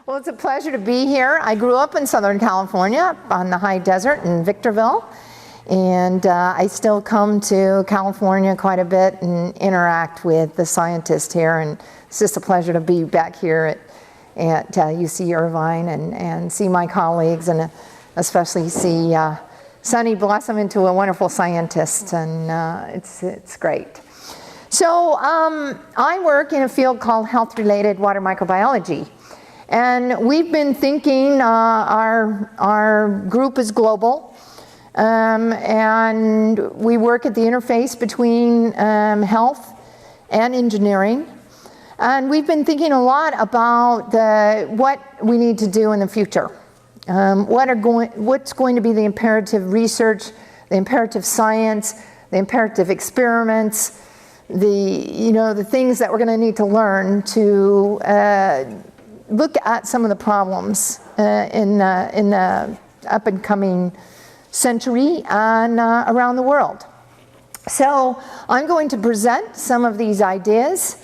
Well, it's a pleasure to be here. I grew up in Southern California on the high desert in Victorville, and I still come to California quite a bit and interact with the scientists here, and it's just a pleasure to be back here at UC Irvine and see my colleagues, and especially see Sunny blossom into a wonderful scientist, and it's great. So I work in a field called health-related water microbiology. And we've been thinking, our group is global, and we work at the interface between health and engineering. And we've been thinking a lot about what we need to do in the future. What's going to be the imperative research, the imperative science, the imperative experiments, the things that we're going to need to learn to look at some of the problems in the up and coming century and around the world. So I'm going to present some of these ideas,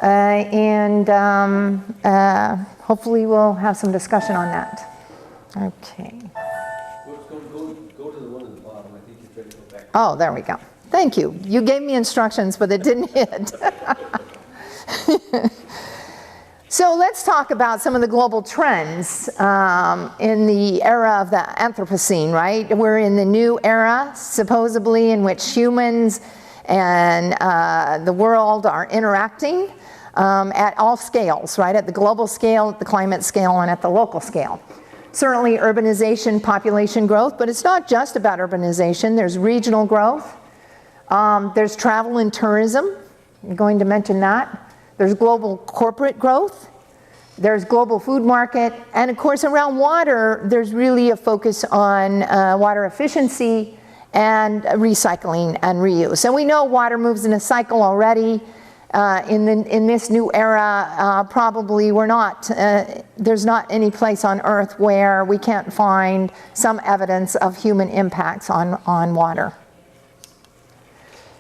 and hopefully we'll have some discussion on that. Okay. Go to the one at the bottom. I think you're trying to go back. Oh, there we go. Thank you. You gave me instructions, but it didn't hit. So let's talk about some of the global trends in the era of the Anthropocene, right? We're in the new era, supposedly, in which humans and the world are interacting at all scales, right? At the global scale, at the climate scale, and at the local scale. Certainly urbanization, population growth, but it's not just about urbanization. There's regional growth. There's travel and tourism. I'm going to mention that. There's global corporate growth, there's global food market, and of course around water, there's really a focus on water efficiency and recycling and reuse. And we know water moves in a cycle already. In this new era, probably there's not any place on Earth where we can't find some evidence of human impacts on water.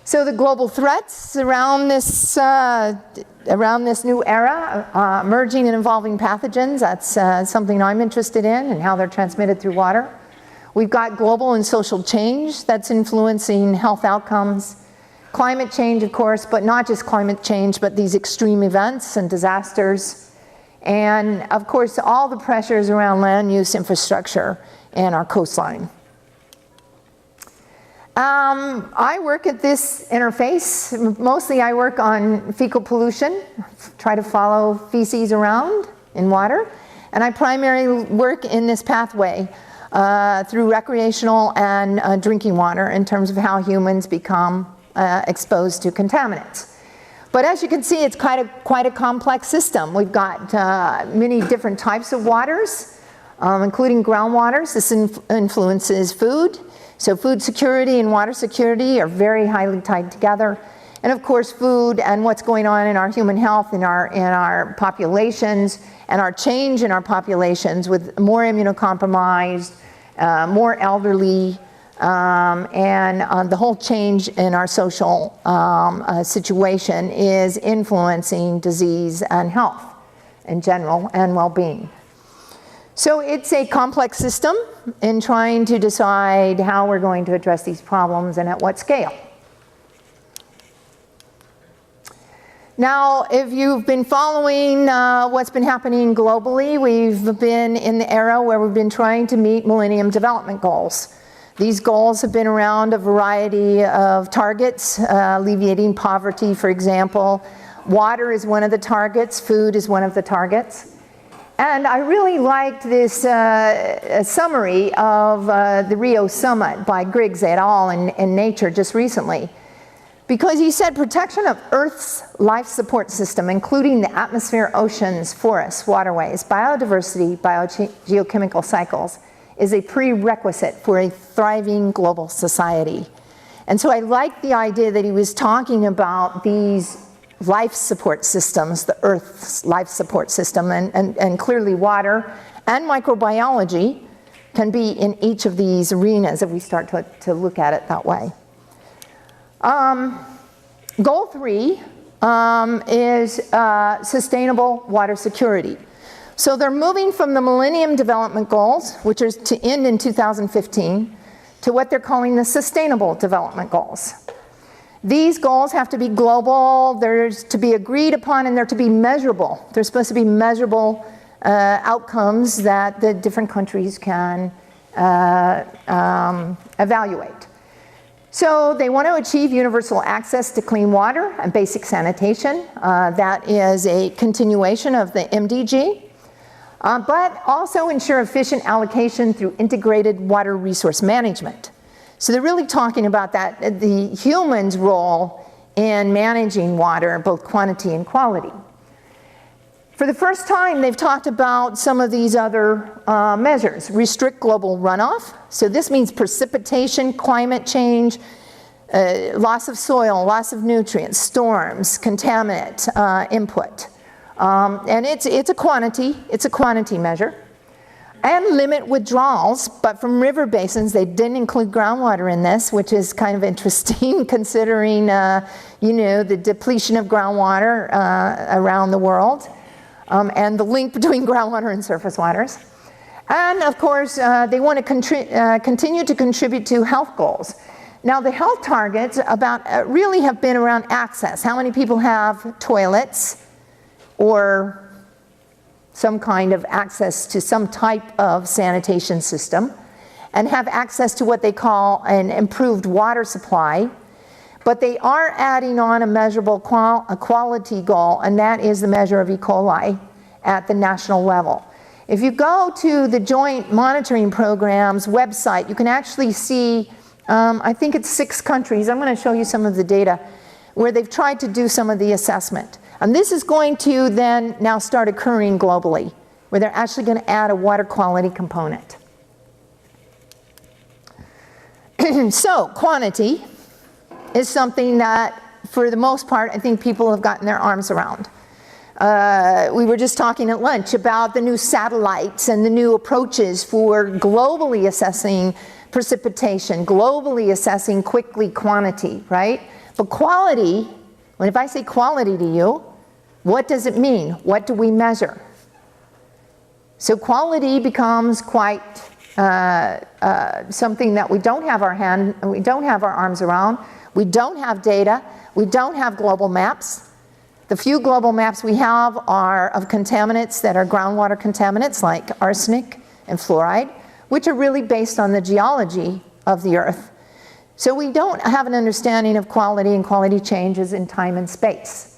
So the global threats around this new era, emerging and evolving pathogens, that's something I'm interested in, and how they're transmitted through water. We've got global and social change that's influencing health outcomes. Climate change, of course, but not just climate change, but these extreme events and disasters. And of course, all the pressures around land use infrastructure and our coastline. I work at this interface. Mostly I work on fecal pollution, try to follow feces around in water. And I primarily work in this pathway through recreational and drinking water in terms of how humans become exposed to contaminants. But as you can see, it's quite a complex system. We've got many different types of waters, including groundwaters. This influences food. So food security and water security are very highly tied together. And of course, food and what's going on in our human health, in our populations, and our change in our populations with more immunocompromised, more elderly, and the whole change in our social situation is influencing disease and health in general, and well-being. So it's a complex system in trying to decide how we're going to address these problems and at what scale. Now, if you've been following what's been happening globally, we've been in the era where we've been trying to meet Millennium Development Goals. These goals have been around a variety of targets, alleviating poverty, for example. Water is one of the targets, food is one of the targets. And I really liked this summary of the Rio Summit by Griggs et al. In Nature just recently. Because he said protection of Earth's life support system, including the atmosphere, oceans, forests, waterways, biodiversity, biogeochemical cycles, is a prerequisite for a thriving global society. And so I like the idea that he was talking about these life support systems, the Earth's life support system, and clearly water and microbiology can be in each of these arenas if we start to look at it that way. Goal 3 is sustainable water security. So they're moving from the Millennium Development Goals, which are to end in 2015, to what they're calling the Sustainable Development Goals. These goals have to be global, they're to be agreed upon, and they're to be measurable. They're supposed to be measurable outcomes that the different countries can evaluate. So they want to achieve universal access to clean water and basic sanitation. That is a continuation of the MDG. But also ensure efficient allocation through integrated water resource management. So they're really talking about that, the human's role in managing water, both quantity and quality. For the first time, they've talked about some of these other measures. Restrict global runoff. So this means precipitation, climate change, loss of soil, loss of nutrients, storms, contaminant input. And it's a quantity measure. And limit withdrawals, but from river basins. They didn't include groundwater in this, which is kind of interesting considering the depletion of groundwater around the world, and the link between groundwater and surface waters. And of course, they want to continue to contribute to health goals. Now the health targets really have been around access. How many people have toilets or some kind of access to some type of sanitation system, and have access to what they call an improved water supply. But they are adding on a measurable quality goal, and that is the measure of E. coli at the national level. If you go to the Joint Monitoring Program's website, you can actually see, I think it's 6 countries, I'm going to show you some of the data, where they've tried to do some of the assessment. And this is going to then now start occurring globally, where they're actually going to add a water quality component. So quantity is something that, for the most part, I think people have gotten their arms around. We were just talking at lunch about the new satellites and the new approaches for globally assessing precipitation, globally assessing quickly quantity, right? But quality, if I say quality to you, what does it mean? What do we measure? So quality becomes quite something that we don't have our arms around. We don't have data. We don't have global maps. The few global maps we have are of contaminants that are groundwater contaminants like arsenic and fluoride, which are really based on the geology of the earth. So we don't have an understanding of quality and quality changes in time and space.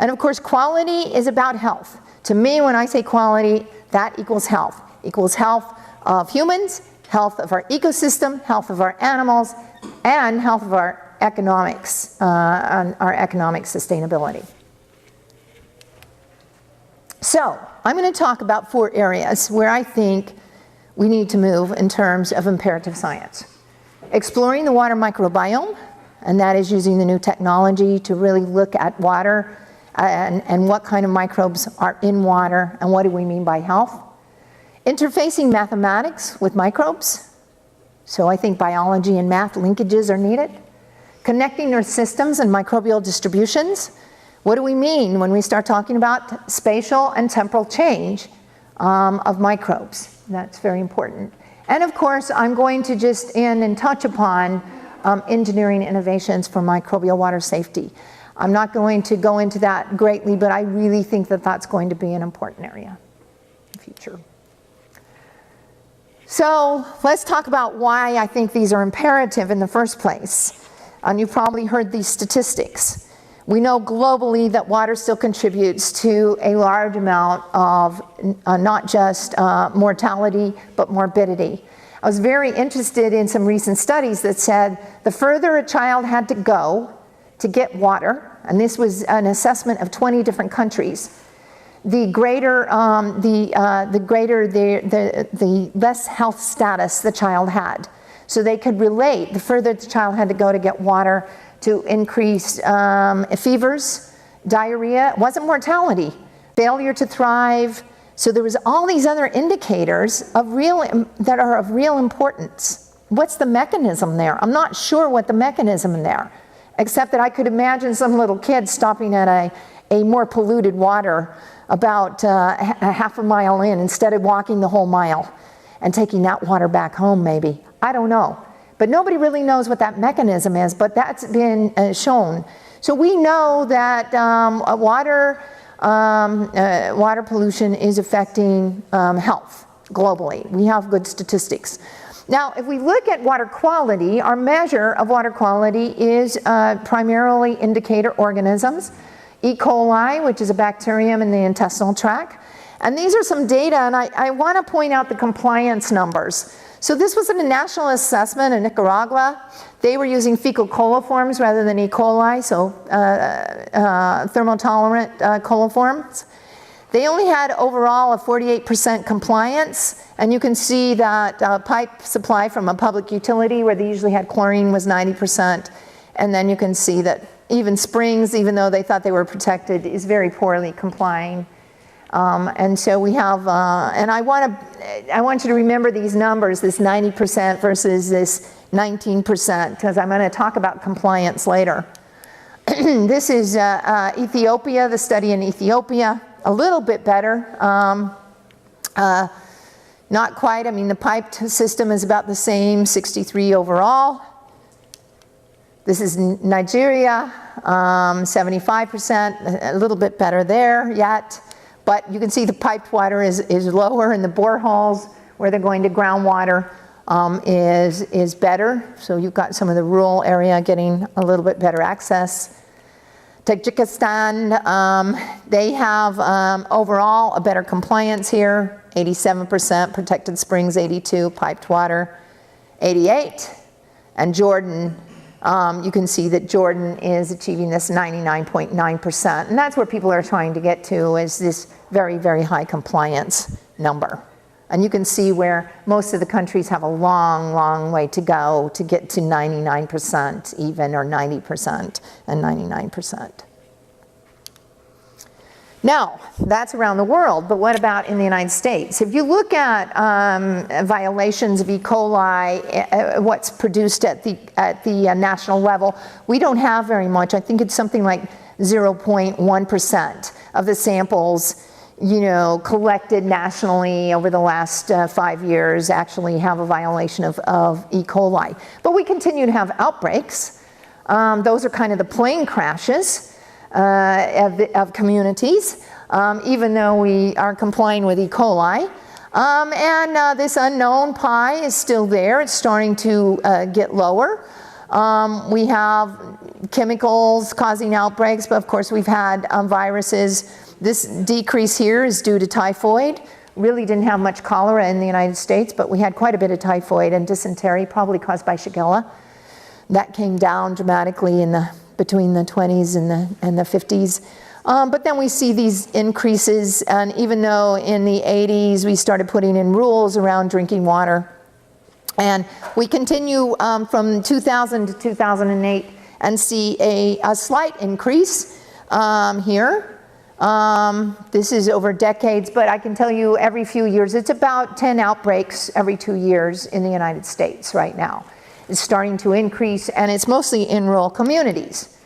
And of course, quality is about health. To me, when I say quality, that equals health. Equals health of humans, health of our ecosystem, health of our animals, and health of our economics, our economic sustainability. So, I'm going to talk about 4 areas where I think we need to move in terms of imperative science. Exploring the water microbiome, and that is using the new technology to really look at water and what kind of microbes are in water and what do we mean by health. Interfacing mathematics with microbes. So I think biology and math linkages are needed. Connecting their systems and microbial distributions. What do we mean when we start talking about spatial and temporal change of microbes? That's very important. And of course, I'm going to just end and touch upon engineering innovations for microbial water safety. I'm not going to go into that greatly, but I really think that that's going to be an important area in the future. So let's talk about why I think these are imperative in the first place. And you've probably heard these statistics. We know globally that water still contributes to a large amount of not just mortality, but morbidity. I was very interested in some recent studies that said the further a child had to go to get water, and this was an assessment of 20 different countries, the less health status the child had. So they could relate the further the child had to go to get water to increased fevers, diarrhea. It wasn't mortality, failure to thrive. So there was all these other indicators that are of real importance. What's the mechanism there? I'm not sure what the mechanism there, except that I could imagine some little kid stopping at a more polluted water about a half a mile in instead of walking the whole mile and taking that water back home maybe. I don't know. But nobody really knows what that mechanism is, but that's been shown. So we know that water pollution is affecting health globally. We have good statistics. Now, if we look at water quality, our measure of water quality is primarily indicator organisms. E. coli, which is a bacterium in the intestinal tract. And these are some data, and I want to point out the compliance numbers. So this was in a national assessment in Nicaragua. They were using fecal coliforms rather than E. coli, so thermotolerant coliforms. They only had overall a 48% compliance, and you can see that pipe supply from a public utility where they usually had chlorine was 90%, and then you can see that even springs, even though they thought they were protected, is very poorly complying. And so we have, and I want you to remember these numbers, this 90% versus this 19%, because I'm going to talk about compliance later. This is Ethiopia, the study in Ethiopia, a little bit better. Not quite, I mean the piped system is about the same, 63 overall. This is Nigeria, 75%, a little bit better there yet. But you can see the piped water is lower, and the boreholes where they're going to groundwater is better. So you've got some of the rural area getting a little bit better access. Tajikistan, they have overall a better compliance here, 87%, protected springs 82, piped water 88. And Jordan, you can see that Jordan is achieving this 99.9%. And that's where people are trying to get to, is this very, very high compliance number. And you can see where most of the countries have a long, long way to go to get to 99% even, or 90% and 99%. Now, that's around the world, but what about in the United States? If you look at violations of E. coli, what's produced at the national level, we don't have very much. I think it's something like 0.1% of the samples, you know, collected nationally over the last 5 years actually have a violation of E. coli. But we continue to have outbreaks. Those are kind of the plane crashes of communities, even though we are complying with E. coli. This unknown pi is still there. It's starting to get lower. We have chemicals causing outbreaks, but of course we've had viruses. This decrease here is due to typhoid. Really didn't have much cholera in the United States, but we had quite a bit of typhoid and dysentery, probably caused by Shigella. That came down dramatically between the 20s and the 50s. But then we see these increases, and even though in the 80s we started putting in rules around drinking water, and we continue from 2000 to 2008 and see a slight increase here. This is over decades, but I can tell you every few years, it's about 10 outbreaks every 2 years in the United States right now. It's starting to increase, and it's mostly in rural communities.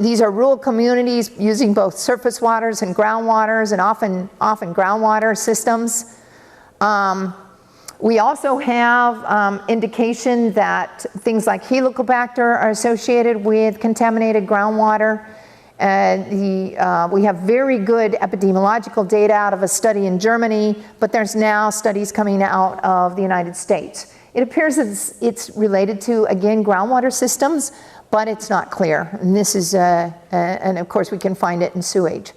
These are rural communities using both surface waters and groundwaters, and often groundwater systems. We also have indication that things like Helicobacter are associated with contaminated groundwater. We have very good epidemiological data out of a study in Germany, but there's now studies coming out of the United States. It appears that it's related to, again, groundwater systems, but it's not clear. And this is, and of course we can find it in sewage.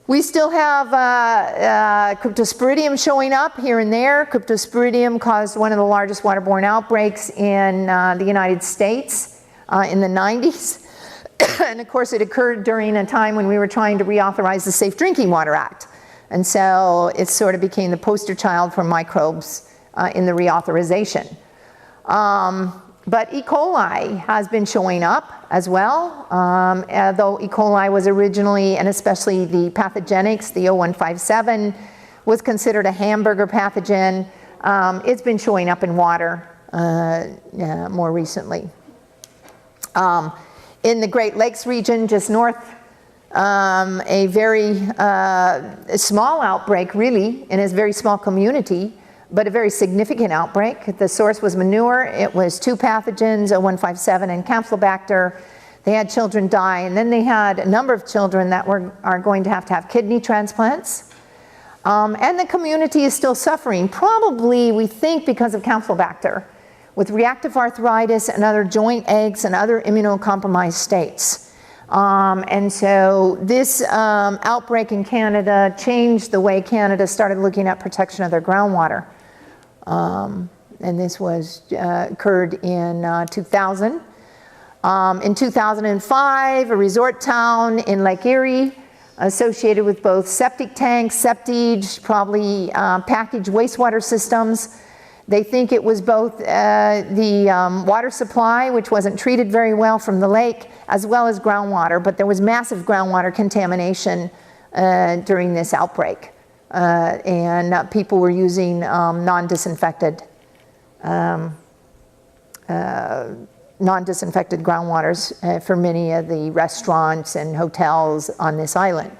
We still have Cryptosporidium showing up here and there. Cryptosporidium caused one of the largest waterborne outbreaks in the United States in the 90s. And of course it occurred during a time when we were trying to reauthorize the Safe Drinking Water Act. And so it sort of became the poster child for microbes in the reauthorization. But E. coli has been showing up as well, though E. coli was originally, and especially the pathogenics, the 0157, was considered a hamburger pathogen. It's been showing up in water more recently. In the Great Lakes region, just north a very small outbreak, really, in a very small community, but a very significant outbreak. The source was manure. It was 2 pathogens, O157 and Campylobacter. They had children die, and then they had a number of children that are going to have kidney transplants. And the community is still suffering, probably, we think, because of Campylobacter, with reactive arthritis and other joint aches and other immunocompromised states. And so this outbreak in Canada changed the way Canada started looking at protection of their groundwater. And this occurred in 2000. In 2005, a resort town in Lake Erie, associated with both septic tanks, septage, probably packaged wastewater systems. They think it was both the water supply, which wasn't treated very well from the lake, as well as groundwater, but there was massive groundwater contamination during this outbreak. And people were using non-disinfected groundwaters for many of the restaurants and hotels on this island.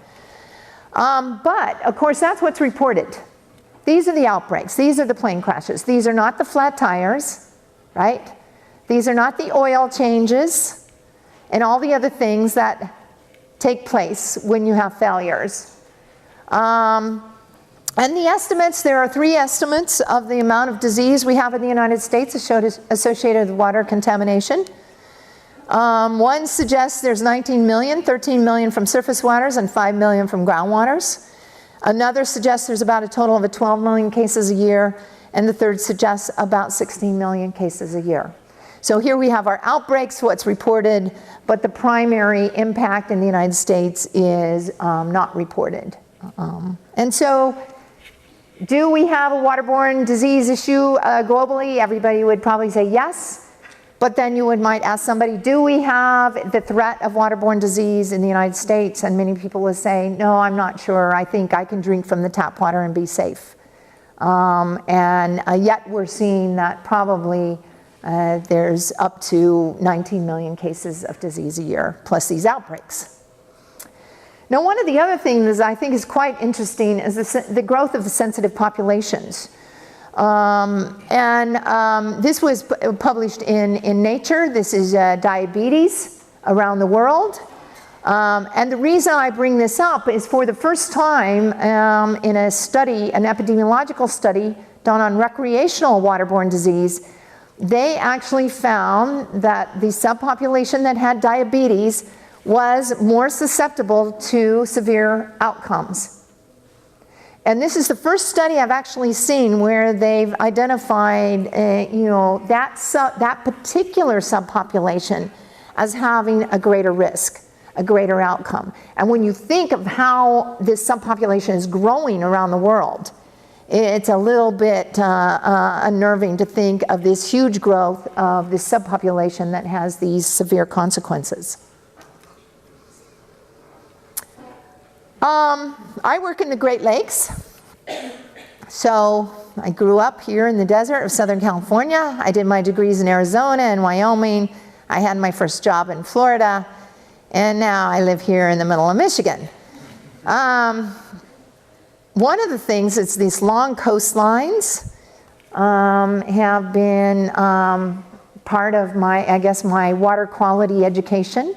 But, of course, that's what's reported. These are the outbreaks. These are the plane crashes. These are not the flat tires, right? These are not the oil changes and all the other things that take place when you have failures. And the estimates, there are 3 estimates of the amount of disease we have in the United States associated with water contamination. One suggests there's 19 million, 13 million from surface waters and 5 million from groundwaters. Another suggests there's about a total of 12 million cases a year, and the third suggests about 16 million cases a year. So here we have our outbreaks, what's reported, but the primary impact in the United States is not reported. And so, do we have a waterborne disease issue globally? Everybody would probably say yes. But then you might ask somebody, do we have the threat of waterborne disease in the United States? And many people will say, no, I'm not sure. I think I can drink from the tap water and be safe. Yet we're seeing that probably there's up to 19 million cases of disease a year, plus these outbreaks. Now, one of the other things I think is quite interesting is the growth of the sensitive populations. This was published in Nature. This is diabetes around the world. And the reason I bring this up is for the first time in a study, an epidemiological study done on recreational waterborne disease, they actually found that the subpopulation that had diabetes was more susceptible to severe outcomes. And this is the first study I've actually seen where they've identified, that particular subpopulation as having a greater risk, a greater outcome. And when you think of how this subpopulation is growing around the world, it's a little bit unnerving to think of this huge growth of this subpopulation that has these severe consequences. I work in the Great Lakes, so I grew up here in the desert of Southern California. I did my degrees in Arizona and Wyoming. I had my first job in Florida, and now I live here in the middle of Michigan. One of the things is these long coastlines have been part of my water quality education.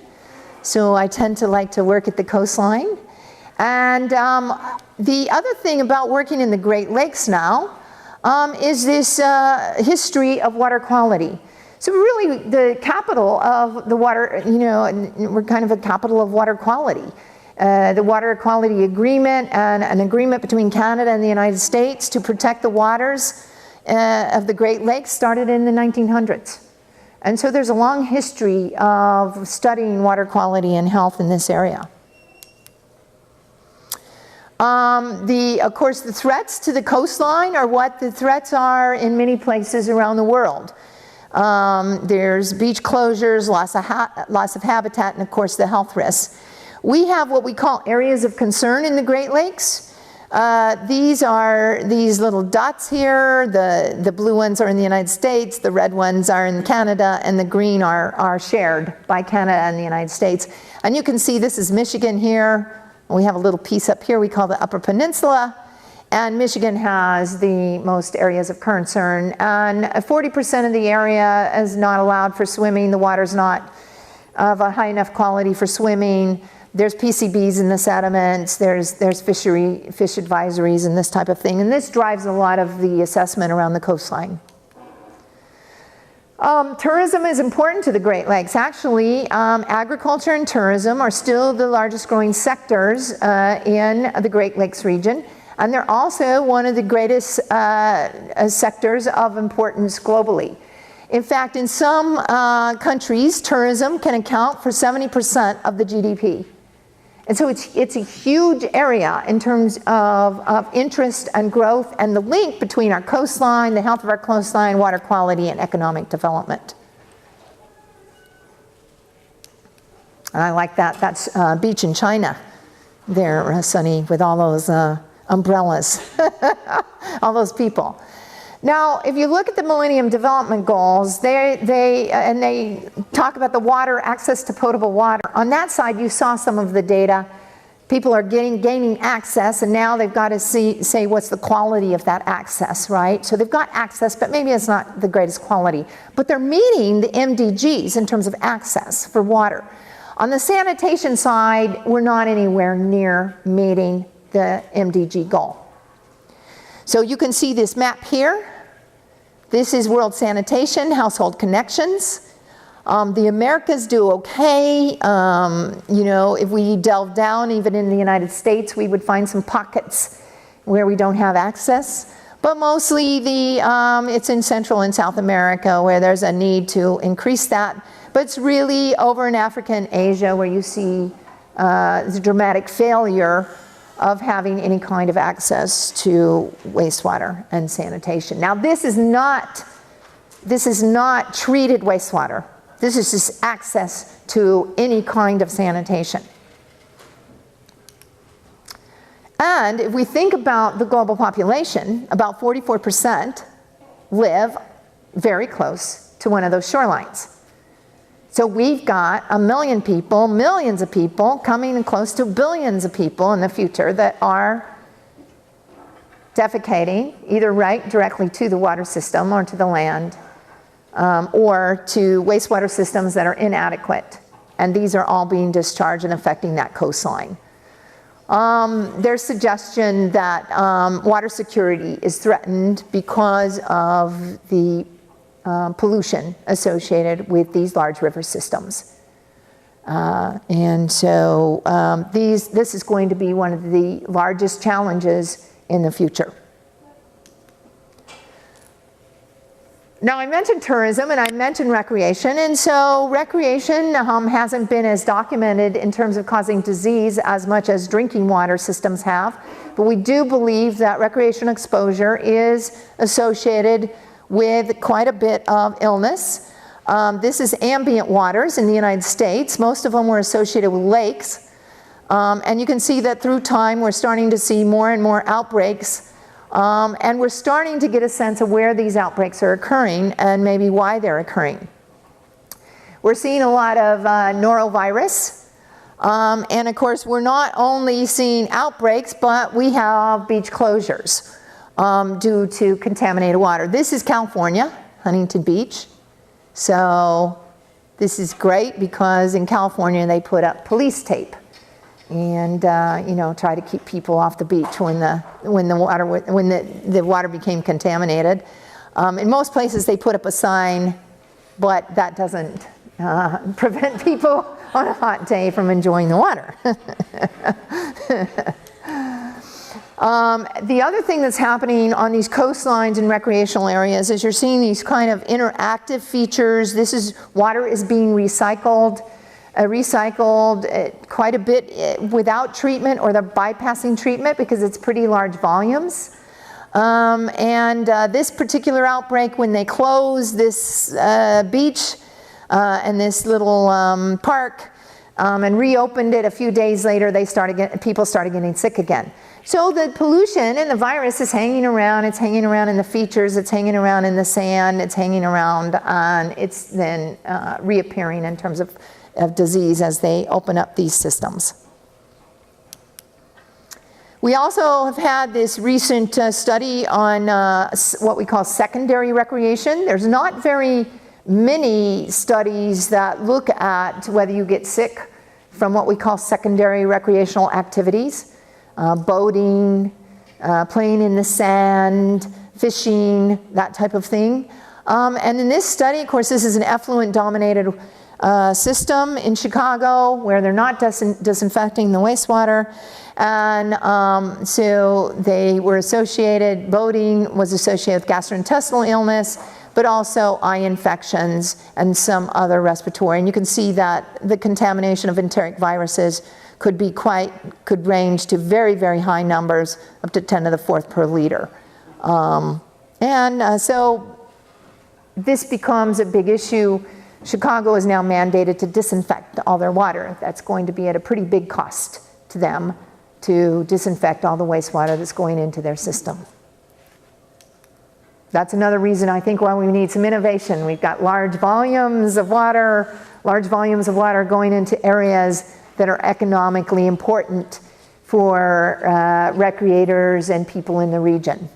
So I tend to like to work at the coastline. And the other thing about working in the Great Lakes now is this history of water quality. So we're really the capital of the water, we're kind of a capital of water quality. The Water Quality Agreement and an agreement between Canada and the United States to protect the waters of the Great Lakes started in the 1900s. And so there's a long history of studying water quality and health in this area. Of course, the threats to the coastline are what the threats are in many places around the world. There's beach closures, loss of habitat, and of course the health risks. We have what we call areas of concern in the Great Lakes. These are these little dots here. The blue ones are in the United States, the red ones are in Canada, and the green are shared by Canada and the United States. And you can see this is Michigan here. We have a little piece up here we call the Upper Peninsula. And Michigan has the most areas of concern. And 40% of the area is not allowed for swimming. The water's not of a high enough quality for swimming. There's PCBs in the sediments. There's fish advisories and this type of thing. And this drives a lot of the assessment around the coastline. Tourism is important to the Great Lakes. Actually, agriculture and tourism are still the largest growing sectors in the Great Lakes region. And they're also one of the greatest sectors of importance globally. In fact, in some countries, tourism can account for 70% of the GDP. And so it's a huge area in terms of interest and growth and the link between our coastline, the health of our coastline, water quality, and economic development. And I like that. That's beach in China there, Sunny, with all those umbrellas, all those people. Now, if you look at the Millennium Development Goals, they talk about the water, access to potable water. On that side, you saw some of the data. People are gaining access, and now they've got to say what's the quality of that access, right? So they've got access, but maybe it's not the greatest quality. But they're meeting the MDGs in terms of access for water. On the sanitation side, we're not anywhere near meeting the MDG goal. So you can see this map here. This is world sanitation, household connections. The Americas do okay. You know, if we delve down, even in the United States, we would find some pockets where we don't have access. But mostly it's in Central and South America where there's a need to increase that. But it's really over in Africa and Asia where you see the dramatic failure of having any kind of access to wastewater and sanitation. Now this is not treated wastewater. This is just access to any kind of sanitation. And if we think about the global population, about 44% live very close to one of those shorelines. So we've got 1 million people, millions of people, coming close to billions of people in the future that are defecating either right directly to the water system or to the land, or to wastewater systems that are inadequate. And these are all being discharged and affecting that coastline. There's suggestion that water security is threatened because of the pollution associated with these large river systems. And so this is going to be one of the largest challenges in the future. Now I mentioned tourism and I mentioned recreation, and so recreation hasn't been as documented in terms of causing disease as much as drinking water systems have, but we do believe that recreational exposure is associated with quite a bit of illness. This is ambient waters in the United States. Most of them were associated with lakes. And you can see that through time we're starting to see more and more outbreaks. And we're starting to get a sense of where these outbreaks are occurring and maybe why they're occurring. We're seeing a lot of norovirus. And of course we're not only seeing outbreaks, but we have beach closures due to contaminated water. This is California, Huntington Beach. So this is great because in California they put up police tape and you know, try to keep people off the beach when the water became contaminated. In most places they put up a sign, but that doesn't prevent people on a hot day from enjoying the water. The other thing that's happening on these coastlines and recreational areas is you're seeing these kind of interactive features. This is water is being recycled quite a bit without treatment or the bypassing treatment because it's pretty large volumes. This particular outbreak, when they closed this beach and this little park, and reopened it a few days later, people started getting sick again. So the pollution and the virus is hanging around. It's hanging around in the features. It's hanging around in the sand. It's hanging around, and it's then reappearing in terms of disease as they open up these systems. We also have had this recent study on what we call secondary recreation. There's not very many studies that look at whether you get sick from what we call secondary recreational activities. Boating, playing in the sand, fishing, that type of thing. And in this study, of course, this is an effluent-dominated system in Chicago where they're not disinfecting the wastewater. And so they were associated, boating was associated with gastrointestinal illness, but also eye infections and some other respiratory. And you can see that the contamination of enteric viruses could range to very, very high numbers, up to 10 to the 4th per liter. So this becomes a big issue. Chicago is now mandated to disinfect all their water. That's going to be at a pretty big cost to them to disinfect all the wastewater that's going into their system. That's another reason I think why we need some innovation. We've got large volumes of water going into areas that are economically important for recreators and people in the region.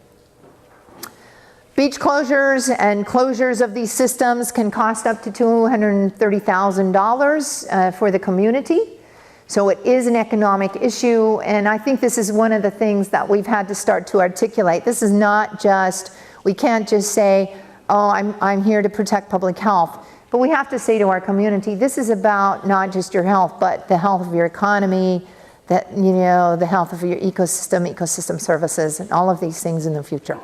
Beach closures and closures of these systems can cost up to $230,000 for the community. So it is an economic issue, and I think this is one of the things that we've had to start to articulate. This is not just, we can't just say, oh, I'm here to protect public health. But we have to say to our community, this is about not just your health, but the health of your economy, the health of your ecosystem services, and all of these things in the future.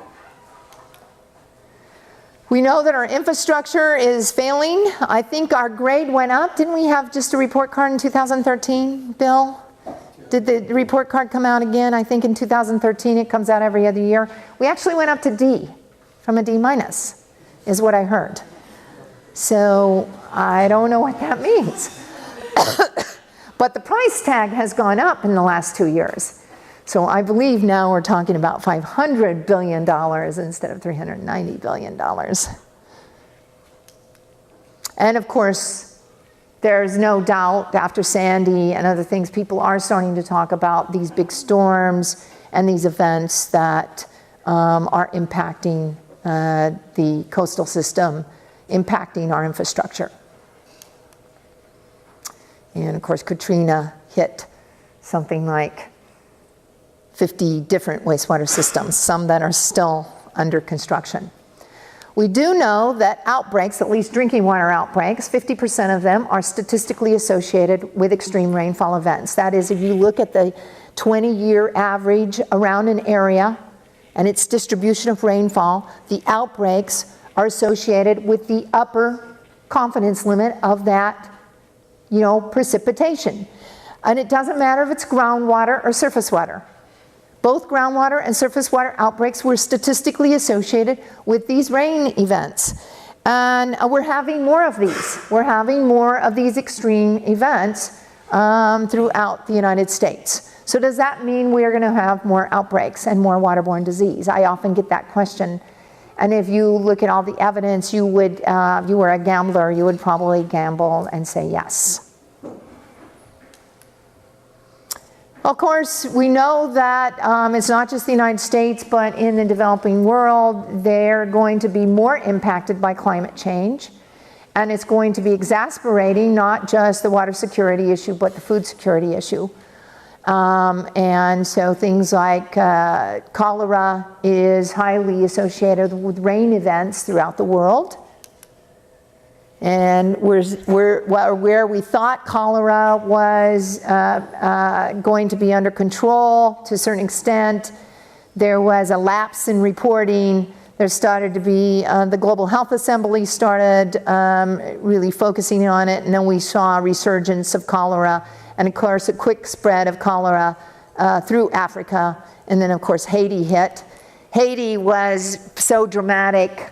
We know that our infrastructure is failing. I think our grade went up. Didn't we have just a report card in 2013, Bill? Did the report card come out again? I think in 2013 it comes out every other year. We actually went up to D, from a D minus, is what I heard. So I don't know what that means. But the price tag has gone up in the last 2 years. So I believe now we're talking about $500 billion instead of $390 billion. And of course, there's no doubt after Sandy and other things, people are starting to talk about these big storms and these events that are impacting the coastal system, impacting our infrastructure. And of course, Katrina hit something like 50 different wastewater systems, some that are still under construction. We do know that outbreaks, at least drinking water outbreaks, 50% of them are statistically associated with extreme rainfall events. That is, if you look at the 20-year average around an area and its distribution of rainfall, the outbreaks are associated with the upper confidence limit of that, precipitation. And it doesn't matter if it's groundwater or surface water. Both groundwater and surface water outbreaks were statistically associated with these rain events. And we're having more of these. We're having more of these extreme events throughout the United States. So does that mean we're going to have more outbreaks and more waterborne disease? I often get that question. And if you look at all the evidence, you were a gambler, you would probably gamble and say yes. Of course, we know that it's not just the United States, but in the developing world, they're going to be more impacted by climate change. And it's going to be exasperating not just the water security issue, but the food security issue. And so things like cholera is highly associated with rain events throughout the world. And where we thought cholera was going to be under control to a certain extent, there was a lapse in reporting. There started to be, the Global Health Assembly started really focusing on it, and then we saw a resurgence of cholera, and of course a quick spread of cholera through Africa, and then of course Haiti hit. Haiti was so dramatic.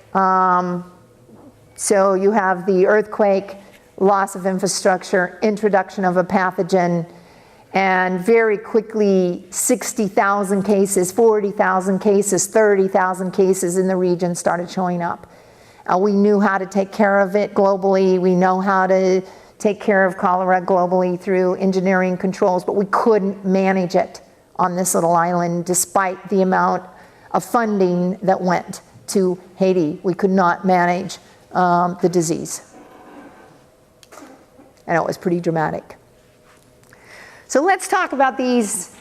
So you have the earthquake loss of infrastructure, introduction of a pathogen, and very quickly 60,000 cases, 40,000 cases, 30,000 cases in the region started showing up. We knew how to take care of it globally. We know how to take care of cholera globally through engineering controls, but we couldn't manage it on this little island despite the amount of funding that went to Haiti. We could not manage the disease. And it was pretty dramatic. So let's talk about these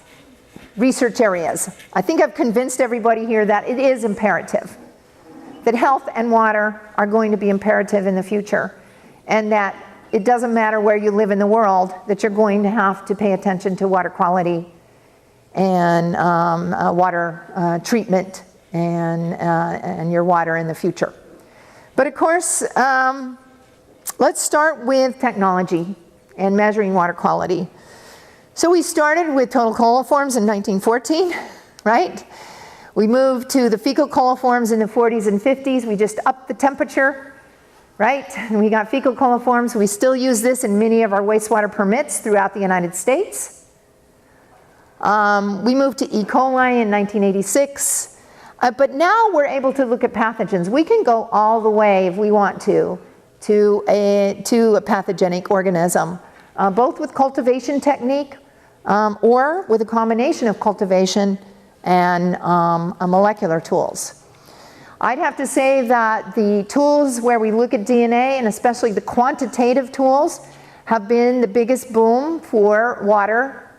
research areas. I think I've convinced everybody here that it is imperative, that health and water are going to be imperative in the future, and that it doesn't matter where you live in the world, that you're going to have to pay attention to water quality and water treatment and your water in the future. But of course, let's start with technology and measuring water quality. So we started with total coliforms in 1914, right? We moved to the fecal coliforms in the 40s and 50s. We just upped the temperature, right? And we got fecal coliforms. We still use this in many of our wastewater permits throughout the United States. We moved to E. coli in 1986. But now we're able to look at pathogens. We can go all the way, if we want to a pathogenic organism, both with cultivation technique or with a combination of cultivation and molecular tools. I'd have to say that the tools where we look at DNA, and especially the quantitative tools, have been the biggest boom for water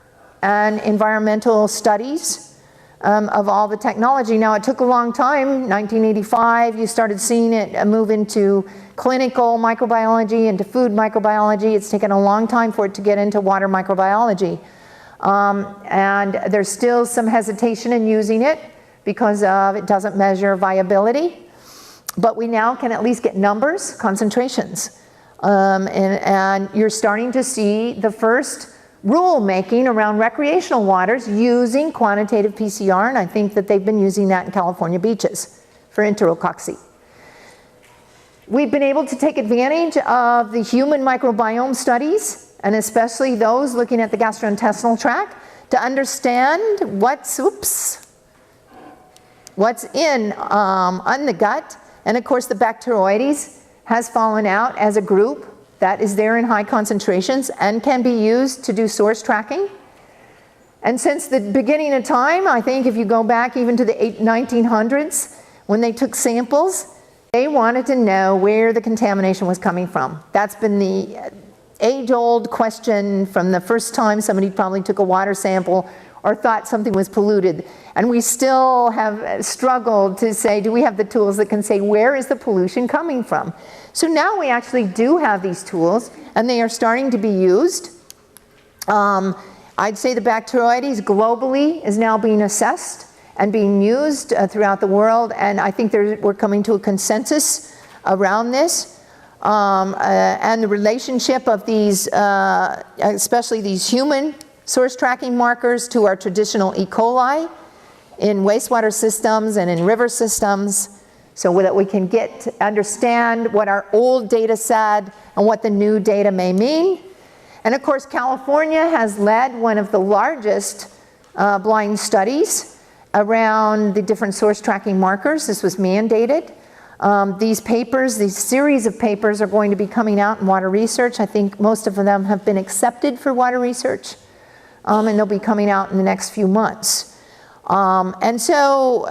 and environmental studies of all the technology. Now, it took a long time. 1985, you started seeing it move into clinical microbiology, into food microbiology. It's taken a long time for it to get into water microbiology. And there's still some hesitation in using it because it doesn't measure viability. But we now can at least get numbers, concentrations. And you're starting to see the first rule-making around recreational waters using quantitative PCR, and I think that they've been using that in California beaches for enterococci. We've been able to take advantage of the human microbiome studies, and especially those looking at the gastrointestinal tract, to understand what's in on the gut. And of course, the Bacteroides has fallen out as a group that is there in high concentrations and can be used to do source tracking. And since the beginning of time, I think if you go back even to the 1900s, when they took samples, they wanted to know where the contamination was coming from. That's been the age-old question from the first time somebody probably took a water sample or thought something was polluted. And we still have struggled to say, do we have the tools that can say, where is the pollution coming from? So now we actually do have these tools, and they are starting to be used. I'd say the Bacteroides globally is now being assessed and being used throughout the world, and I think we're coming to a consensus around this. And the relationship of these, especially these human source tracking markers to our traditional E. coli in wastewater systems and in river systems, so that we can understand what our old data said and what the new data may mean. And of course, California has led one of the largest blind studies around the different source tracking markers. This was mandated. These papers, these series of papers, are going to be coming out in water research. I think most of them have been accepted for water research, and they'll be coming out in the next few months. And so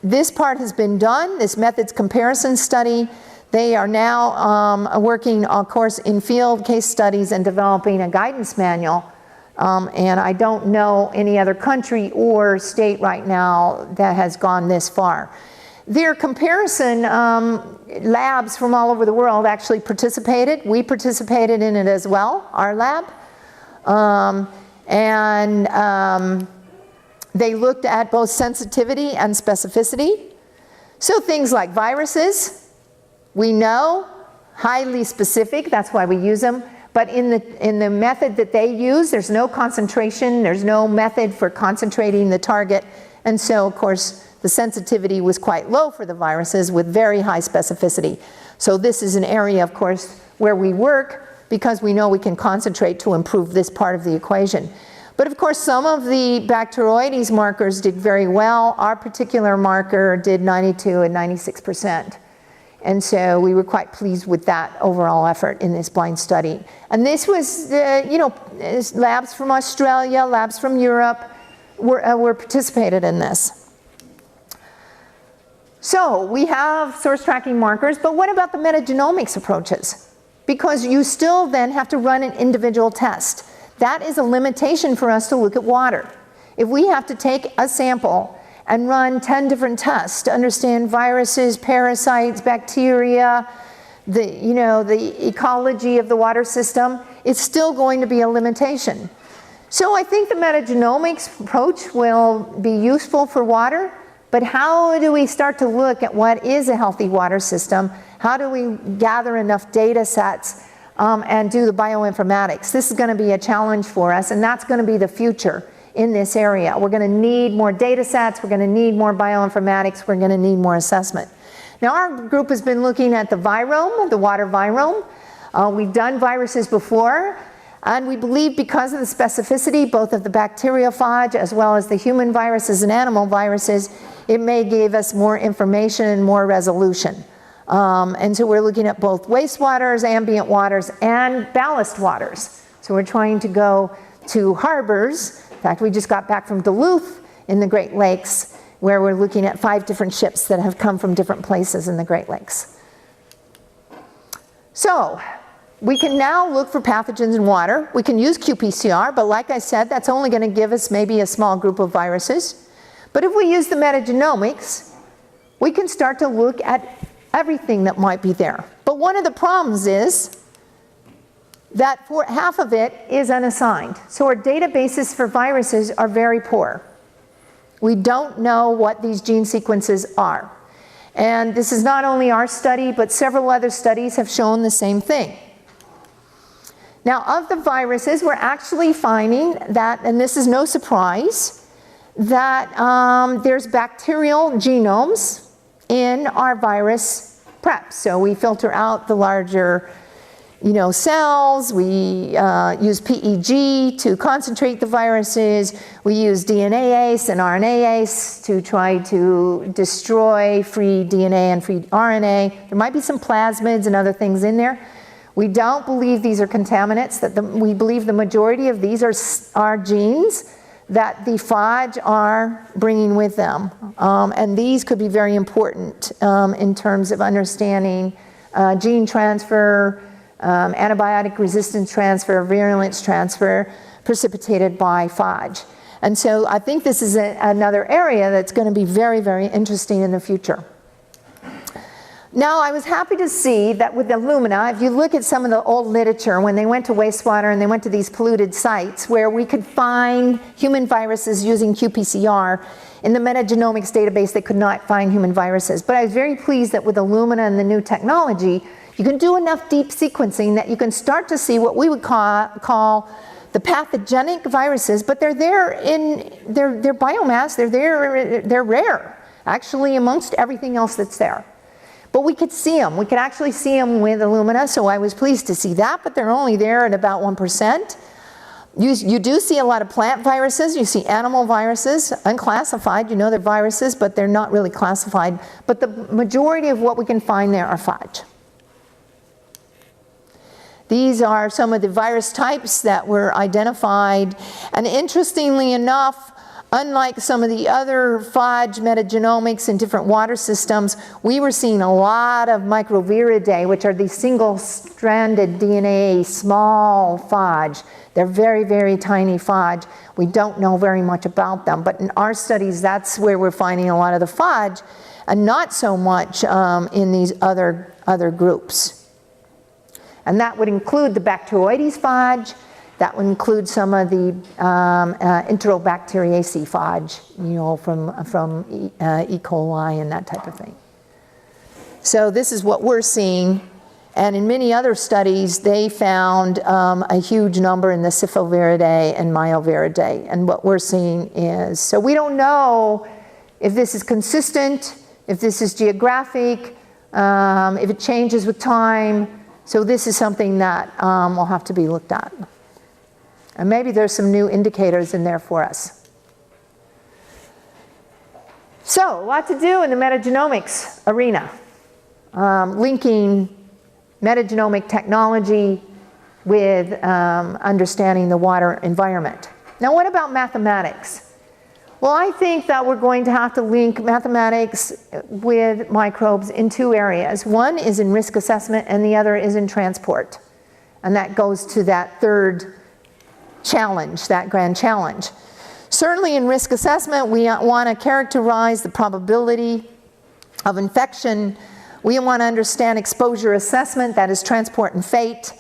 this part has been done, this methods comparison study. They are now working, of course, in field case studies and developing a guidance manual. And I don't know any other country or state right now that has gone this far. Their comparison labs from all over the world actually participated. We participated in it as well, our lab. They looked at both sensitivity and specificity. So things like viruses, we know, highly specific, that's why we use them. But in the method that they use, there's no concentration, there's no method for concentrating the target. And so, of course, the sensitivity was quite low for the viruses with very high specificity. So this is an area, of course, where we work because we know we can concentrate to improve this part of the equation. But of course, some of the Bacteroides markers did very well. Our particular marker did 92 and 96%. And so we were quite pleased with that overall effort in this blind study. And this was, labs from Australia, labs from Europe were participated in this. So we have source tracking markers, but what about the metagenomics approaches? Because you still then have to run an individual test. That is a limitation for us to look at water. If we have to take a sample and run 10 different tests to understand viruses, parasites, bacteria, the ecology of the water system, it's still going to be a limitation. So I think the metagenomics approach will be useful for water, but how do we start to look at what is a healthy water system? How do we gather enough data sets and do the bioinformatics? This is going to be a challenge for us, and that's going to be the future in this area. We're going to need more data sets, we're going to need more bioinformatics, we're going to need more assessment. Now our group has been looking at the virome, the water virome. We've done viruses before, and we believe because of the specificity both of the bacteriophage as well as the human viruses and animal viruses, it may give us more information and more resolution. And so we're looking at both wastewaters, ambient waters, and ballast waters. So we're trying to go to harbors. In fact, we just got back from Duluth in the Great Lakes, where we're looking at 5 different ships that have come from different places in the Great Lakes. So we can now look for pathogens in water. We can use qPCR, but like I said, that's only going to give us maybe a small group of viruses. But if we use the metagenomics, we can start to look at everything that might be there. But one of the problems is that half of it is unassigned. So our databases for viruses are very poor. We don't know what these gene sequences are. And this is not only our study, but several other studies have shown the same thing. Now, of the viruses, we're actually finding that, and this is no surprise, that there's bacterial genomes in our virus prep. So we filter out the larger cells, we use PEG to concentrate the viruses, we use DNase and RNase to try to destroy free DNA and free RNA. There might be some plasmids and other things in there. We don't believe these are contaminants, we believe the majority of these are genes that the phage are bringing with them. And these could be very important in terms of understanding gene transfer, antibiotic resistance transfer, virulence transfer precipitated by phage. And so I think this is another area that's going to be very, very interesting in the future. Now, I was happy to see that with Illumina, if you look at some of the old literature when they went to wastewater and they went to these polluted sites where we could find human viruses using qPCR, in the metagenomics database they could not find human viruses. But I was very pleased that with Illumina and the new technology, you can do enough deep sequencing that you can start to see what we would call the pathogenic viruses, but they're there in their biomass, they're rare, actually, amongst everything else that's there. But we could see them. We could actually see them with Illumina, so I was pleased to see that, but they're only there at about 1%. You do see a lot of plant viruses. You see animal viruses, unclassified. They're viruses, but they're not really classified. But the majority of what we can find there are phage. These are some of the virus types that were identified. And interestingly enough, unlike some of the other phage metagenomics in different water systems, we were seeing a lot of Microviridae, which are these single-stranded DNA, small phage. They're very, very tiny phage. We don't know very much about them, but in our studies, that's where we're finding a lot of the phage, and not so much in these other groups. And that would include the Bacteroides phage. That would include some of the Enterobacteriaceae phage, from E. coli and that type of thing. So this is what we're seeing. And in many other studies, they found a huge number in the Syphoviridae and Myoviridae. And what we're seeing is, so we don't know if this is consistent, if this is geographic, if it changes with time. So this is something that will have to be looked at. And maybe there's some new indicators in there for us. So, a lot to do in the metagenomics arena, linking metagenomic technology with understanding the water environment. Now, what about mathematics? Well, I think that we're going to have to link mathematics with microbes in two areas. One is in risk assessment and the other is in transport. And that goes to that third challenge, that grand challenge. Certainly in risk assessment, we want to characterize the probability of infection. We want to understand exposure assessment, that is transport and fate.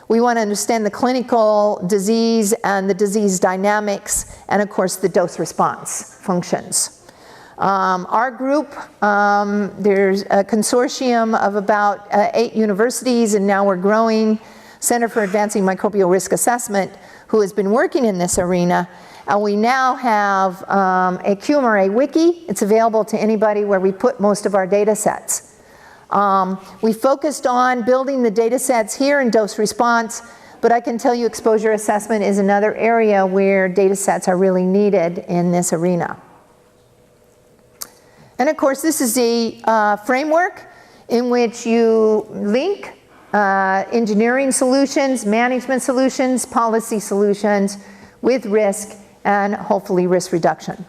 We want to understand the clinical disease and the disease dynamics, and of course the dose response functions. Our group, there's a consortium of about 8 universities, and now we're growing, Center for Advancing Microbial Risk Assessment, who has been working in this arena. And we now have a QMRA wiki. It's available to anybody, where we put most of our data sets. We focused on building the data sets here in dose response, but I can tell you exposure assessment is another area where data sets are really needed in this arena. And of course, this is a framework in which you link engineering solutions, management solutions, policy solutions with risk and hopefully risk reduction.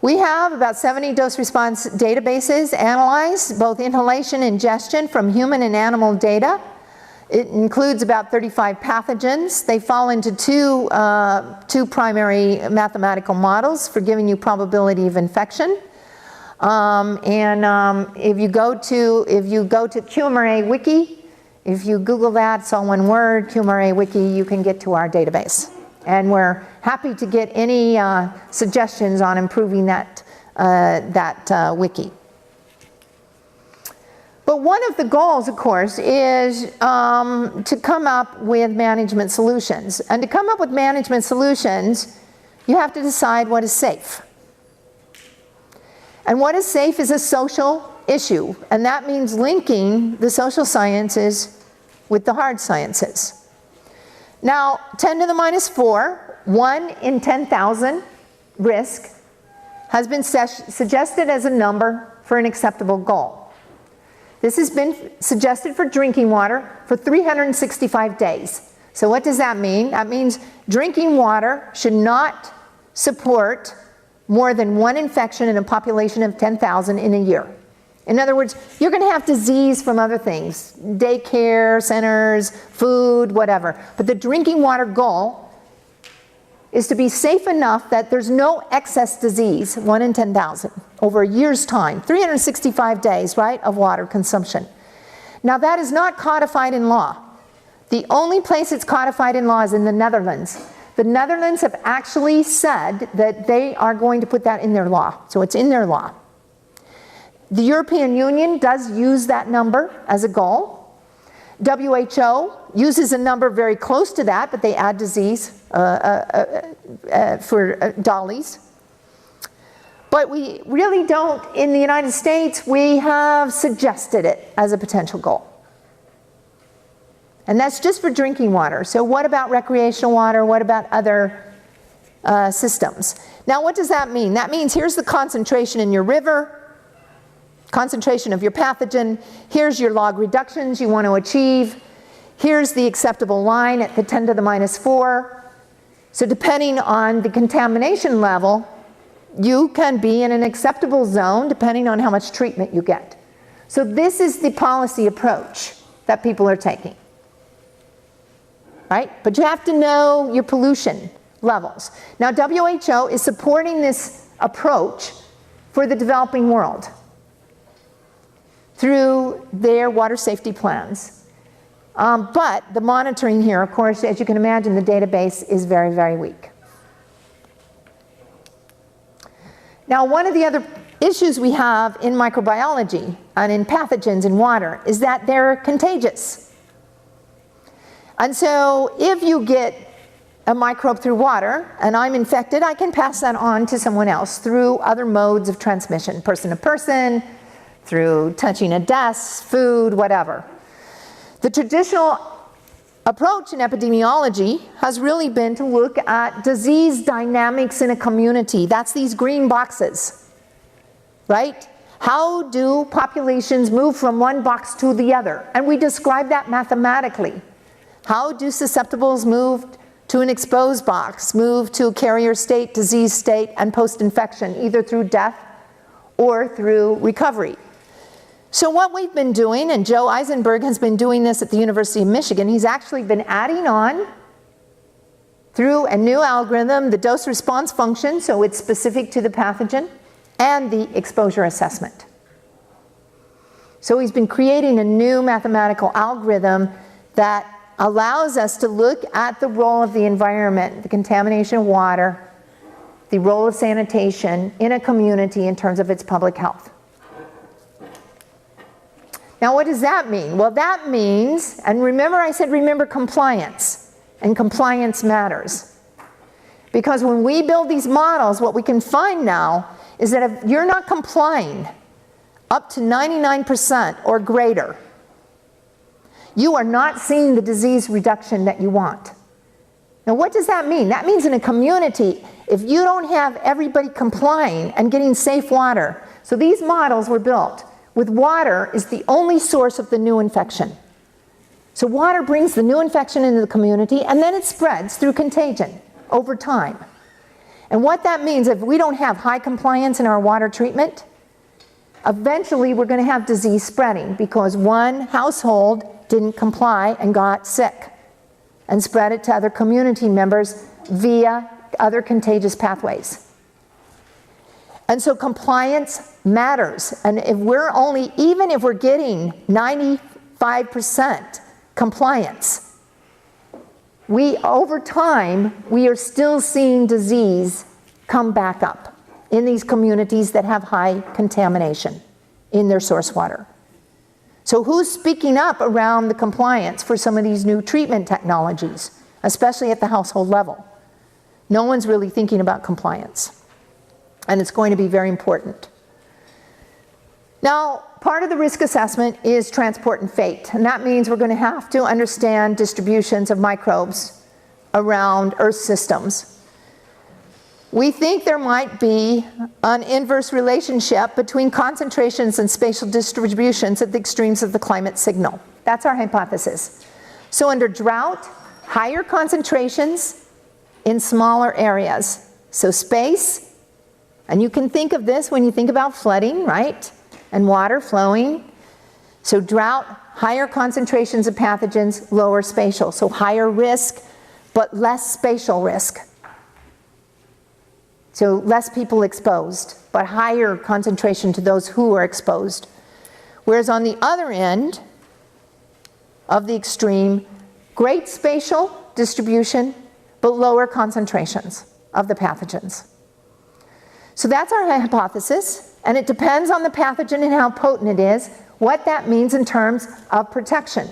We have about 70 dose response databases analyzed, both inhalation and ingestion, from human and animal data. It includes about 35 pathogens. They fall into two primary mathematical models for giving you probability of infection. If you go to QMRA wiki, if you Google that, it's all one word, QMRA wiki, you can get to our database. And we're happy to get any suggestions on improving that wiki. But one of the goals, of course, is to come up with management solutions. And to come up with management solutions, you have to decide what is safe. And what is safe is a social issue, and that means linking the social sciences with the hard sciences. Now, 10 to the minus 4, 1 in 10,000 risk, has been suggested as a number for an acceptable goal. This has been suggested for drinking water for 365 days. So what does that mean? That means drinking water should not support more than 1 infection in a population of 10,000 in a year. In other words, you're going to have disease from other things, daycare centers, food, whatever. But the drinking water goal is to be safe enough that there's no excess disease, 1 in 10,000, over a year's time, 365 days, right, of water consumption. Now that is not codified in law. The only place it's codified in law is in the Netherlands. The Netherlands have actually said that they are going to put that in their law, so it's in their law. The European Union does use that number as a goal. WHO uses a number very close to that, but they add disease for dollies. But we really don't, in the United States, we have suggested it as a potential goal. And that's just for drinking water. So what about recreational water? What about other systems? Now, what does that mean? That means here's the concentration in your river, concentration of your pathogen. Here's your log reductions you want to achieve. Here's the acceptable line at the 10 to the minus 4. So depending on the contamination level, you can be in an acceptable zone depending on how much treatment you get. So this is the policy approach that people are taking. Right? But you have to know your pollution levels. Now, WHO is supporting this approach for the developing world through their water safety plans. But the monitoring here, of course, as you can imagine, the database is very, very weak. Now, one of the other issues we have in microbiology and in pathogens in water is that they're contagious. And so if you get a microbe through water and I'm infected, I can pass that on to someone else through other modes of transmission, person to person, through touching a desk, food, whatever. The traditional approach in epidemiology has really been to look at disease dynamics in a community. That's these green boxes, right? How do populations move from one box to the other? And we describe that mathematically. How do susceptibles move to an exposed box, move to a carrier state, disease state, and post-infection, either through death or through recovery? So what we've been doing, and Joe Eisenberg has been doing this at the University of Michigan, he's actually been adding on through a new algorithm the dose response function, so it's specific to the pathogen, and the exposure assessment. So he's been creating a new mathematical algorithm that allows us to look at the role of the environment, the contamination of water, the role of sanitation in a community in terms of its public health. Now what does that mean? Well, that means, and remember I said remember compliance, and compliance matters. Because when we build these models, what we can find now is that if you're not complying up to 99% or greater, you are not seeing the disease reduction that you want. Now what does that mean? That means in a community, if you don't have everybody complying and getting safe water, so these models were built with water is the only source of the new infection. So water brings the new infection into the community and then it spreads through contagion over time. And what that means, if we don't have high compliance in our water treatment, eventually we're going to have disease spreading because one household didn't comply and got sick and spread it to other community members via other contagious pathways. And so compliance matters. And if we're only, even if we're getting 95% compliance, over time, we are still seeing disease come back up in these communities that have high contamination in their source water. So who's speaking up around the compliance for some of these new treatment technologies, especially at the household level? No one's really thinking about compliance. And it's going to be very important. Now, part of the risk assessment is transport and fate. And that means we're going to have to understand distributions of microbes around Earth systems. We think there might be an inverse relationship between concentrations and spatial distributions at the extremes of the climate signal. That's our hypothesis. So under drought, higher concentrations in smaller areas. So space, and you can think of this when you think about flooding, right? And water flowing. So drought, higher concentrations of pathogens, lower spatial. So higher risk, but less spatial risk. So less people exposed, but higher concentration to those who are exposed. Whereas on the other end of the extreme, great spatial distribution, but lower concentrations of the pathogens. So that's our hypothesis, and it depends on the pathogen and how potent it is, what that means in terms of protection.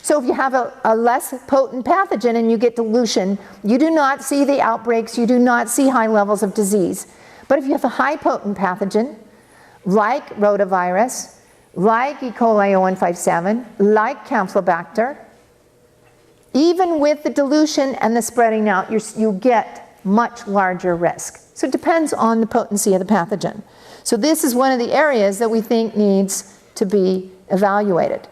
So if you have a less potent pathogen and you get dilution, you do not see the outbreaks, you do not see high levels of disease. But if you have a high potent pathogen, like rotavirus, like E. coli 0157, like Campylobacter, even with the dilution and the spreading out, you get much larger risk. So it depends on the potency of the pathogen. So this is one of the areas that we think needs to be evaluated.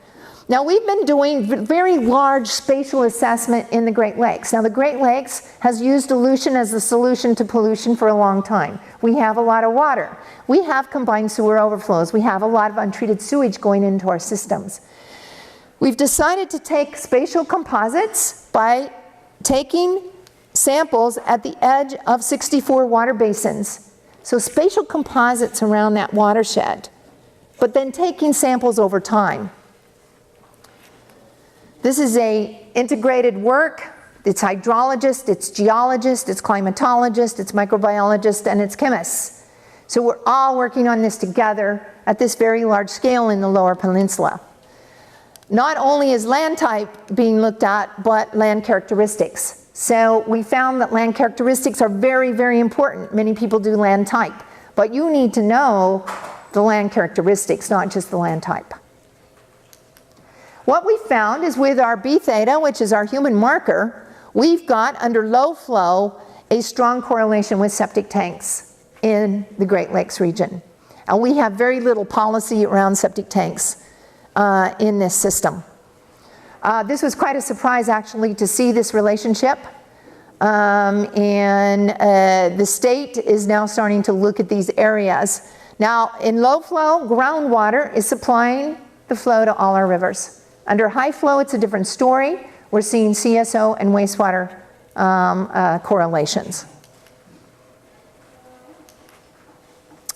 Now we've been doing very large spatial assessment in the Great Lakes. Now the Great Lakes has used dilution as the solution to pollution for a long time. We have a lot of water. We have combined sewer overflows. We have a lot of untreated sewage going into our systems. We've decided to take spatial composites by taking samples at the edge of 64 water basins. So spatial composites around that watershed, but then taking samples over time. This is a integrated work. It's hydrologist, it's geologist, it's climatologist, it's microbiologist, and it's chemists. So we're all working on this together at this very large scale in the Lower Peninsula. Not only is land type being looked at, but land characteristics. So we found that land characteristics are very, very important. Many people do land type. But you need to know the land characteristics, not just the land type. What we found is with our B theta, which is our human marker, we've got under low flow a strong correlation with septic tanks in the Great Lakes region. And we have very little policy around septic tanks in this system. This was quite a surprise actually to see this relationship. And the state is now starting to look at these areas. Now in low flow, groundwater is supplying the flow to all our rivers. Under high flow, it's a different story. We're seeing CSO and wastewater correlations.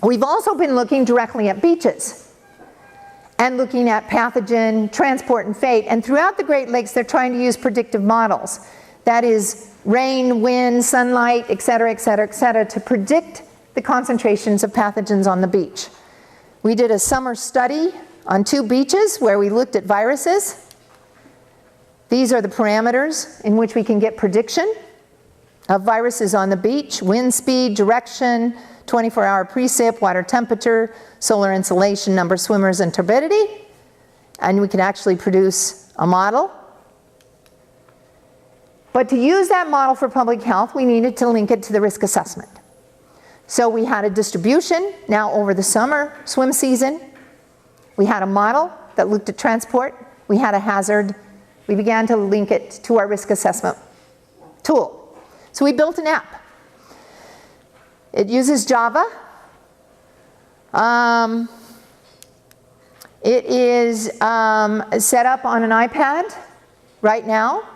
We've also been looking directly at beaches and looking at pathogen transport and fate. And throughout the Great Lakes, they're trying to use predictive models. That is rain, wind, sunlight, et cetera, et cetera, et cetera, to predict the concentrations of pathogens on the beach. We did a summer study on 2 beaches where we looked at viruses. These are the parameters in which we can get prediction of viruses on the beach: wind speed, direction, 24-hour precip, water temperature, solar insolation, number of swimmers, and turbidity. And we can actually produce a model. But to use that model for public health, we needed to link it to the risk assessment. So we had a distribution now over the summer swim season. We had a model that looked at transport. We had a hazard. We began to link it to our risk assessment tool. So we built an app. It uses Java. It is set up on an iPad right now.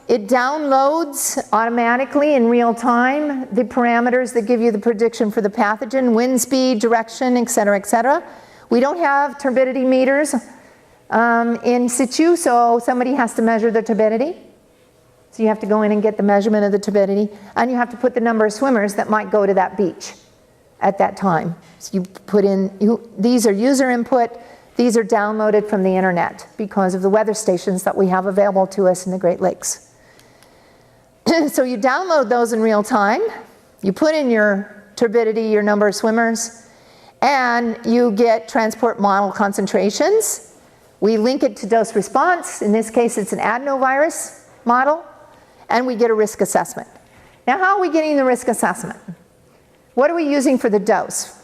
It downloads automatically in real time the parameters that give you the prediction for the pathogen: wind speed, direction, et cetera, et cetera. We don't have turbidity meters in situ, so somebody has to measure the turbidity. So you have to go in and get the measurement of the turbidity, and you have to put the number of swimmers that might go to that beach at that time. So you put in, these are user input, these are downloaded from the internet because of the weather stations that we have available to us in the Great Lakes. So you download those in real time, you put in your turbidity, your number of swimmers, and you get transport model concentrations. We link it to dose response. In this case, it's an adenovirus model, and we get a risk assessment. Now, how are we getting the risk assessment? What are we using for the dose?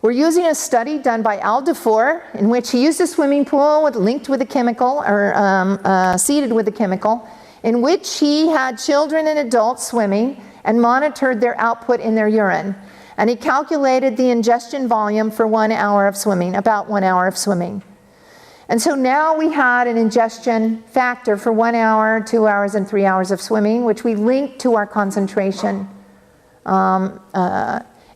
We're using a study done by Al Dufour, in which he used a swimming pool linked with a chemical, or seeded with a chemical, in which he had children and adults swimming and monitored their output in their urine. And he calculated the ingestion volume for 1 hour of swimming, about 1 hour of swimming. And so now we had an ingestion factor for 1 hour, 2 hours, and 3 hours of swimming, which we linked to our concentration.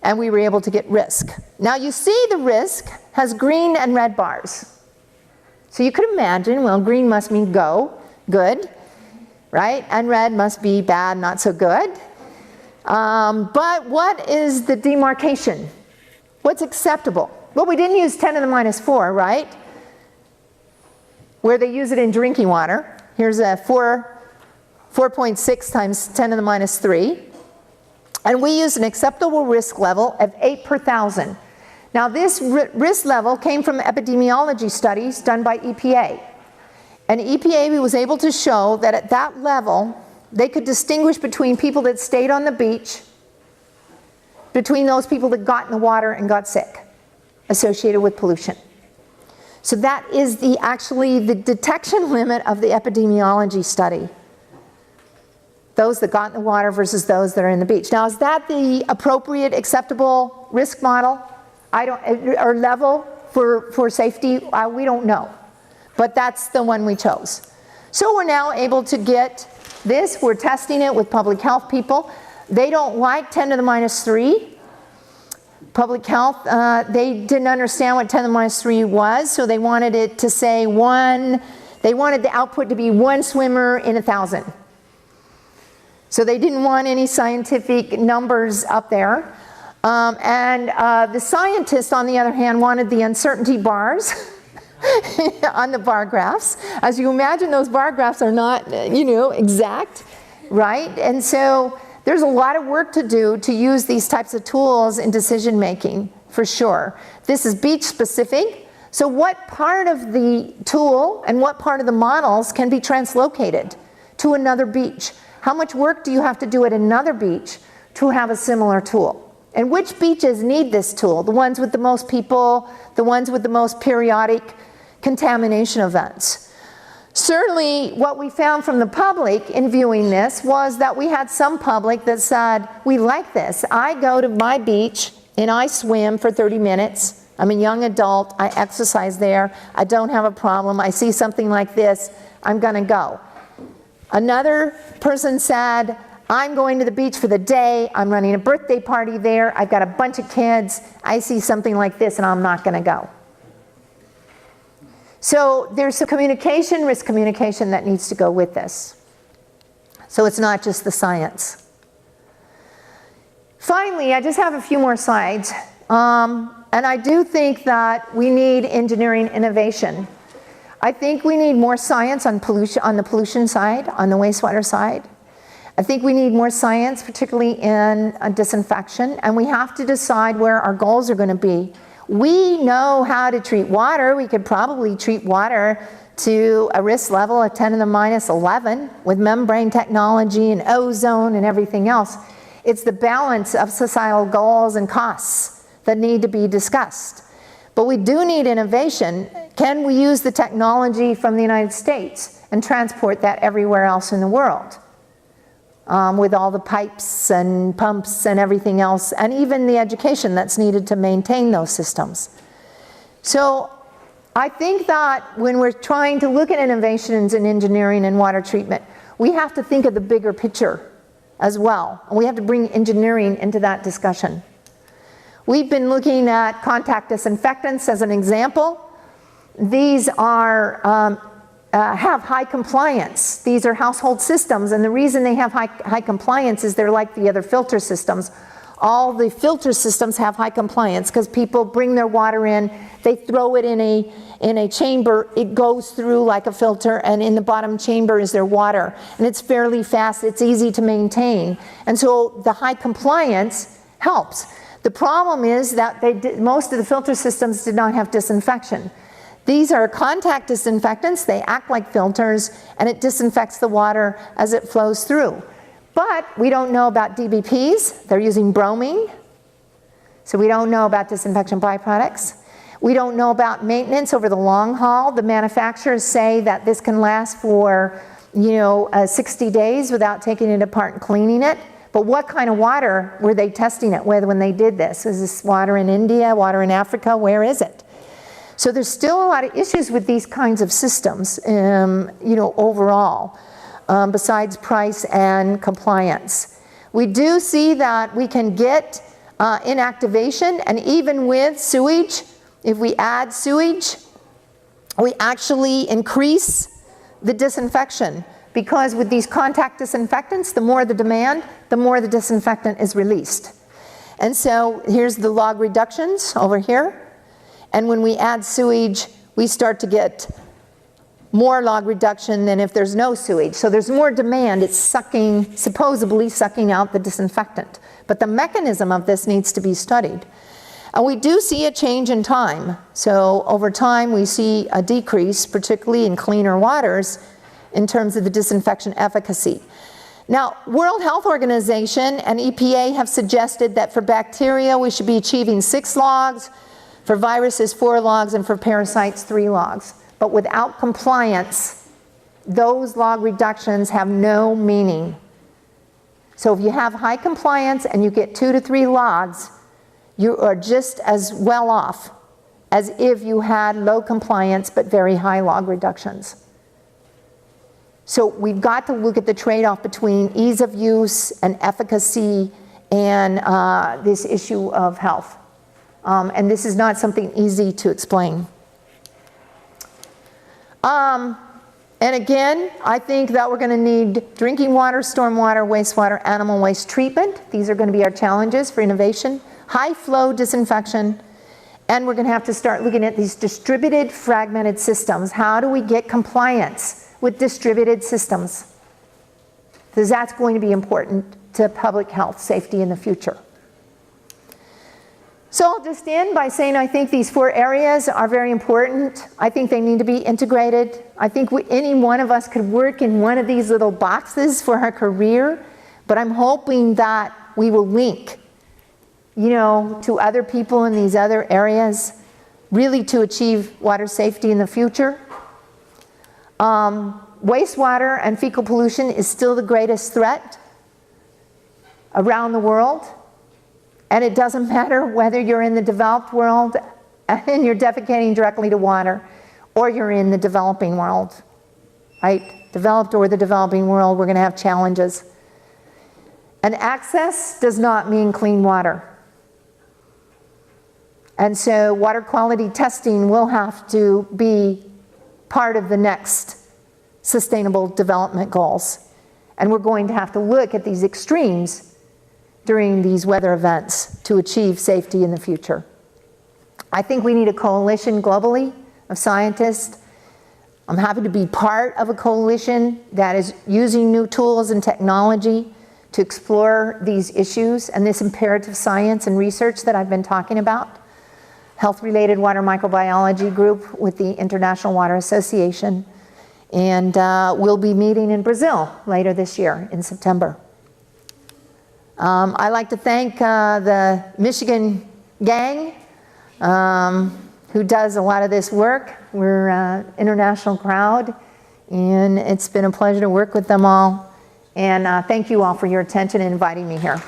And we were able to get risk. Now you see the risk has green and red bars. So you could imagine, well, green must mean go, good, right? And red must be bad, not so good. But what is the demarcation? What's acceptable? Well, we didn't use 10 to the minus 4, right? Where they use it in drinking water. Here's a 4.6 times 10 to the minus 3. And we use an acceptable risk level of 8 per thousand. Now this risk level came from epidemiology studies done by EPA. And EPA was able to show that at that level, they could distinguish between people that stayed on the beach, between those people that got in the water and got sick, associated with pollution. So that is actually the detection limit of the epidemiology study. Those that got in the water versus those that are in the beach. Now, is that the appropriate, acceptable risk model? Or level for safety? We don't know. But that's the one we chose. So we're now able to get this. We're testing it with public health people. They don't like 10 to the minus 3. Public health, they didn't understand what 10 to the minus 3 was, so they wanted it to say 1. They wanted the output to be 1 swimmer in 1,000. So they didn't want any scientific numbers up there. The scientists, on the other hand, wanted the uncertainty bars on the bar graphs. As you imagine, those bar graphs are not, exact, right? And so there's a lot of work to do to use these types of tools in decision making. for sure. This is beach specific. So what part of the tool and what part of the models can be translocated to another beach? How much work do you have to do at another beach to have a similar tool? And which beaches need this tool? The ones with the most people, the ones with the most periodic contamination events. Certainly what we found from the public in viewing this was that we had some public that said, we like this. I go to my beach and I swim for 30 minutes. I'm a young adult, I exercise there, I don't have a problem, I see something like this, I'm gonna go. Another person said, I'm going to the beach for the day, I'm running a birthday party there, I've got a bunch of kids, I see something like this and I'm not gonna go. So there's some communication, risk communication that needs to go with this. So it's not just the science. Finally, I just have a few more slides. And I do think that we need engineering innovation. I think we need more science on pollution, on the pollution side, on the wastewater side. I think we need more science, particularly in disinfection, and we have to decide where our goals are going to be. We know how to treat water. We could probably treat water to a risk level of 10 to the minus 11 with membrane technology and ozone and everything else. It's the balance of societal goals and costs that need to be discussed. But we do need innovation. Can we use the technology from the United States and transport that everywhere else in the world? With all the pipes and pumps and everything else, and even the education that's needed to maintain those systems. So I think that when we're trying to look at innovations in engineering and water treatment, we have to think of the bigger picture as well. And we have to bring engineering into that discussion. We've been looking at contact disinfectants as an example. These are have high compliance. These are household systems, and the reason they have high compliance is they're like the other filter systems. All the filter systems have high compliance because people bring their water in, they throw it in a chamber, it goes through like a filter, and in the bottom chamber is their water. And it's fairly fast, it's easy to maintain. And so the high compliance helps. The problem is that most of the filter systems did not have disinfection. These are contact disinfectants, they act like filters, and it disinfects the water as it flows through. But we don't know about DBPs, they're using bromine, so we don't know about disinfection byproducts. We don't know about maintenance over the long haul. The manufacturers say that this can last for 60 days without taking it apart and cleaning it. But what kind of water were they testing it with when they did this? Is this water in India, water in Africa, where is it? So there's still a lot of issues with these kinds of systems, overall, besides price and compliance. We do see that we can get inactivation, and even with sewage, if we add sewage, we actually increase the disinfection, because with these contact disinfectants, the more the demand, the more the disinfectant is released. And so here's the log reductions over here. And when we add sewage, we start to get more log reduction than if there's no sewage. So there's more demand, it's supposedly sucking out the disinfectant. But the mechanism of this needs to be studied. And we do see a change in time. So over time we see a decrease, particularly in cleaner waters, in terms of the disinfection efficacy. Now, World Health Organization and EPA have suggested that for bacteria we should be achieving 6 logs, for viruses 4 logs, and for parasites 3 logs. But without compliance, those log reductions have no meaning. So if you have high compliance and you get 2 to 3 logs, you are just as well off as if you had low compliance but very high log reductions. So we've got to look at the trade-off between ease of use and efficacy and this issue of health. And this is not something easy to explain. And again, I think that we're going to need drinking water, stormwater, wastewater, animal waste treatment. These are going to be our challenges for innovation. High flow disinfection. And we're going to have to start looking at these distributed fragmented systems. How do we get compliance with distributed systems? Because that's going to be important to public health safety in the future. So I'll just end by saying I think these 4 areas are very important. I think they need to be integrated. I think any one of us could work in one of these little boxes for our career, but I'm hoping that we will link, you know, to other people in these other areas, really to achieve water safety in the future. Wastewater and fecal pollution is still the greatest threat around the world. And it doesn't matter whether you're in the developed world and you're defecating directly to water, or you're in the developing world, right? Developed or the developing world, we're going to have challenges. And access does not mean clean water. And so water quality testing will have to be part of the next sustainable development goals. And we're going to have to look at these extremes during these weather events to achieve safety in the future. I think we need a coalition globally of scientists. I'm happy to be part of a coalition that is using new tools and technology to explore these issues and this imperative science and research that I've been talking about. Health-related water microbiology group with the International Water Association. And we'll be meeting in Brazil later this year in September. I'd like to thank the Michigan gang who does a lot of this work. We're an international crowd, and it's been a pleasure to work with them all. And thank you all for your attention and inviting me here.